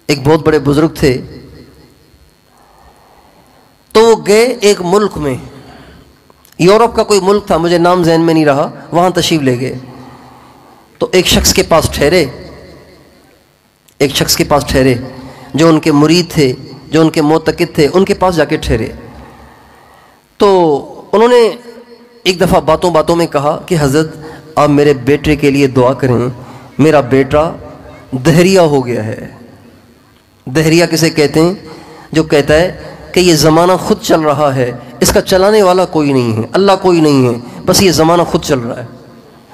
ایک بہت بڑے بزرگ تھے، تو وہ گئے ایک ملک میں، یورپ کا کوئی ملک تھا، مجھے نام ذہن میں نہیں رہا، وہاں تشریف لے گئے۔ تو ایک شخص کے پاس ٹھہرے، جو ان کے مرید تھے، جو ان کے معتقد تھے، ان کے پاس جا کے ٹھہرے۔ تو انہوں نے ایک دفعہ باتوں میں کہا کہ حضرت آپ میرے بیٹے کے لیے دعا کریں، میرا بیٹا دہریہ ہو گیا ہے۔ دہریہ کسے کہتے ہیں؟ جو کہتا ہے کہ یہ زمانہ خود چل رہا ہے، اس کا چلانے والا کوئی نہیں ہے، اللہ کوئی نہیں ہے، بس یہ زمانہ خود چل رہا ہے،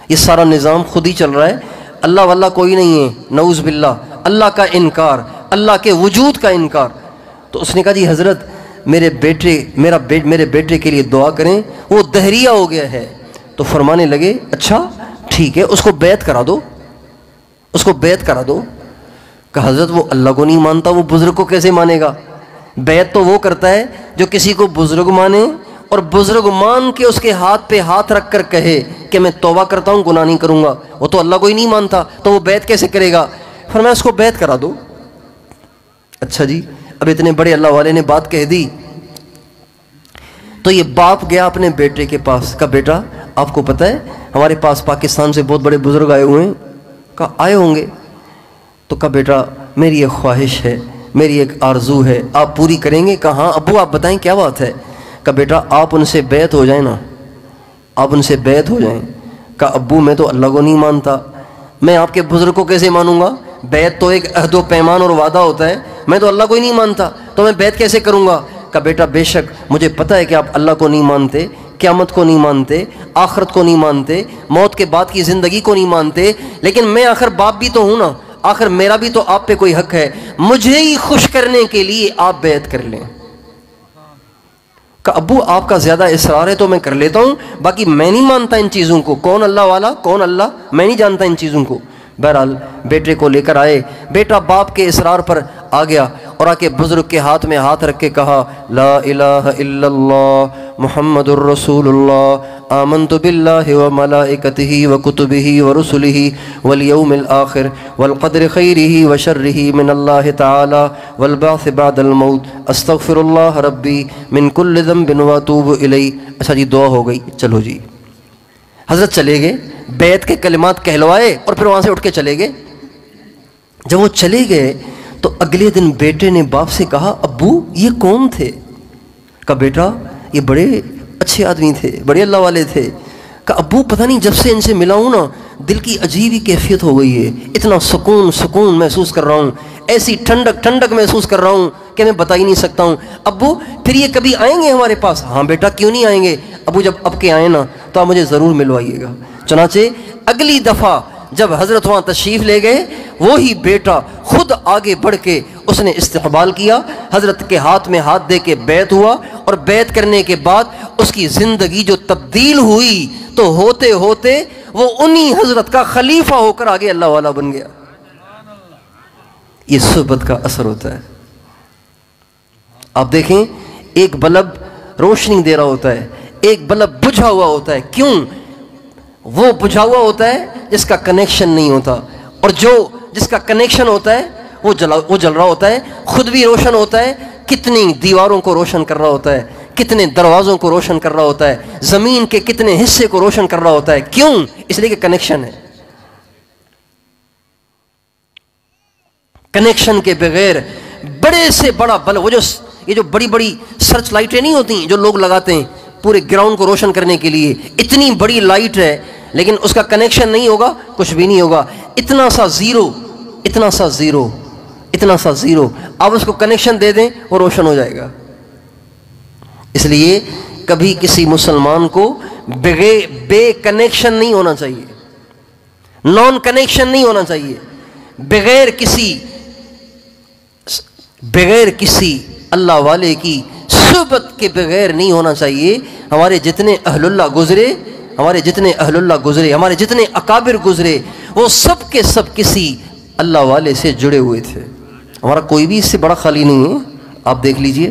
یہ سارا نظام خود ہی چل رہا ہے، اللہ واللہ کوئی نہیں ہے، نعوذ باللہ، اللہ کا انکار، اللہ کے وجود کا انکار۔ تو اس نے کہا جی حضرت میرے بیٹے کے لیے دعا کریں، وہ دہریہ ہو گیا ہے۔ تو فرمانے لگے اچھا ٹھیک ہے، اس کو بیعت کرا دو۔ کہ حضرت وہ اللہ کو نہیں مانتا، وہ بزرگ کو کیسے مانے گا؟ بیعت تو وہ کرتا ہے جو کسی کو بزرگ مانے اور بزرگ مان کے اس کے ہاتھ پہ ہاتھ رکھ کر کہے کہ میں توبہ کرتا ہوں، گناہ نہیں کروں گا۔ وہ تو اللہ کو ہی نہیں مانتا، تو وہ بیعت کیسے کرے گا؟ فرمایا اس کو بیعت کرا دو۔ اچھا جی، اب اتنے بڑے اللہ والے نے بات کہہ دی، تو یہ باپ گیا اپنے بیٹے کے پاس، کہا بیٹا آپ کو پتہ ہے ہمارے پاس پاکستان سے بہت بڑے بزرگ آئے ہوئے ہیں؟ کہا آئے ہوں گے۔ تو کہا بیٹا میری ایک خواہش ہے، میری ایک آرزو ہے، آپ پوری کریں گے؟ کہا ہاں ابو آپ بتائیں کیا بات ہے؟ کہا بیٹا آپ ان سے بیعت ہو جائیں نا، آپ ان سے بیعت ہو جائیں۔ کہا ابو میں تو اللہ کو نہیں مانتا، میں آپ کے بزرگ کو کیسے مانوں گا؟ بیعت تو ایک عہد و پیمان اور وعدہ ہوتا ہے، میں تو اللہ کو ہی نہیں مانتا، تو میں بیعت کیسے کروں گا؟ کہا بیٹا بے شک مجھے پتہ ہے کہ آپ اللہ کو نہیں مانتے، قیامت کو نہیں مانتے، آخرت کو نہیں مانتے، موت کے بعد کی زندگی کو نہیں مانتے، لیکن میں آخر باپ بھی تو ہوں نا، آخر میرا بھی تو آپ پہ کوئی حق ہے، مجھے ہی خوش کرنے کے لیے آپ بیعت کر لیں۔ کہ ابو آپ کا زیادہ اصرار ہے تو میں کر لیتا ہوں، باقی میں نہیں مانتا ان چیزوں کو، کون اللہ والا کون اللہ، میں نہیں جانتا ان چیزوں کو۔ بہرحال بیٹے کو لے کر آئے، بیٹا باپ کے اصرار پر آ گیا اور آ کے بزرگ کے ہاتھ میں ہاتھ رکھ کے کہا لا الہ الا اللہ محمد الرسول اللہ آمنت باللہ وملائکتہ وکتبہ ورسلہ والیوم الآخر والقدر خیرہ وشرہ من اللہ تعالی والبعث بعد الموت استغفر اللہ ربی من کل ذنب واتوب الیہ۔ اچھا جی دعا ہو گئی، چلو جی۔ حضرت چلے گئے، بیعت کے کلمات کہلوائے اور پھر وہاں سے اٹھ کے چلے گئے۔ جب وہ چلے گئے تو اگلے دن بیٹے نے باپ سے کہا ابو یہ کون تھے؟ کہا بیٹا یہ بڑے اچھے آدمی تھے، بڑے اللہ والے تھے۔ کہا ابو پتہ نہیں جب سے ان سے ملا ہوں نا دل کی عجیب ہی کیفیت ہو گئی ہے، اتنا سکون محسوس کر رہا ہوں، ایسی ٹھنڈک محسوس کر رہا ہوں کہ میں بتا ہی نہیں سکتا ہوں۔ ابو پھر یہ کبھی آئیں گے ہمارے پاس؟ ہاں بیٹا کیوں نہیں آئیں گے، ابو جب اب کے آئیں نا تو آپ مجھے ضرور ملوائیے گا۔ چنانچہ اگلی دفعہ جب حضرت وہاں تشریف لے گئے، وہی بیٹا خود آگے بڑھ کے اس نے استقبال کیا، حضرت کے ہاتھ میں ہاتھ دے کے بیعت ہوا، اور بیعت کرنے کے بعد اس کی زندگی جو تبدیل ہوئی تو ہوتے ہوتے وہ انہی حضرت کا خلیفہ ہو کر آگے اللہ والا بن گیا۔ یہ صحبت کا اثر ہوتا ہے۔ آپ دیکھیں ایک بلب روشنی دے رہا ہوتا ہے، ایک بلب بجھا ہوا ہوتا ہے، کیوں؟ وہ بجھا ہوا ہوتا ہے جس کا کنیکشن نہیں ہوتا، اور جس کا کنیکشن ہوتا ہے وہ جل رہا ہوتا ہے، خود بھی روشن ہوتا ہے، کتنی دیواروں کو روشن کر رہا ہوتا ہے، کتنے دروازوں کو روشن کر رہا ہوتا ہے، زمین کے کتنے حصے کو روشن کر رہا ہوتا ہے، کیوں؟ اس لیے کہ کنیکشن ہے۔ کنیکشن کے بغیر بڑے سے بڑا بلب، یہ جو بڑی بڑی سرچ لائٹیں نہیں ہوتی جو لوگ لگاتے ہیں پورے گراؤنڈ کو روشن کرنے کے لیے، اتنی بڑی لائٹ ہے لیکن اس کا کنیکشن نہیں ہوگا، کچھ بھی نہیں ہوگا، اتنا سا زیرو، آپ اس کو کنیکشن دے دیں وہ روشن ہو جائے گا۔ اس لیے کبھی کسی مسلمان کو بے کنیکشن نہیں ہونا چاہیے، نان کنیکشن نہیں ہونا چاہیے، بغیر کسی اللہ والے کی صحبت کے بغیر نہیں ہونا چاہیے۔ ہمارے جتنے اہل اللہ گزرے، ہمارے جتنے اکابر گزرے، وہ سب کے سب کسی اللہ والے سے جڑے ہوئے تھے، ہمارا کوئی بھی اس سے بڑا خالی نہیں ہے۔ آپ دیکھ لیجئے۔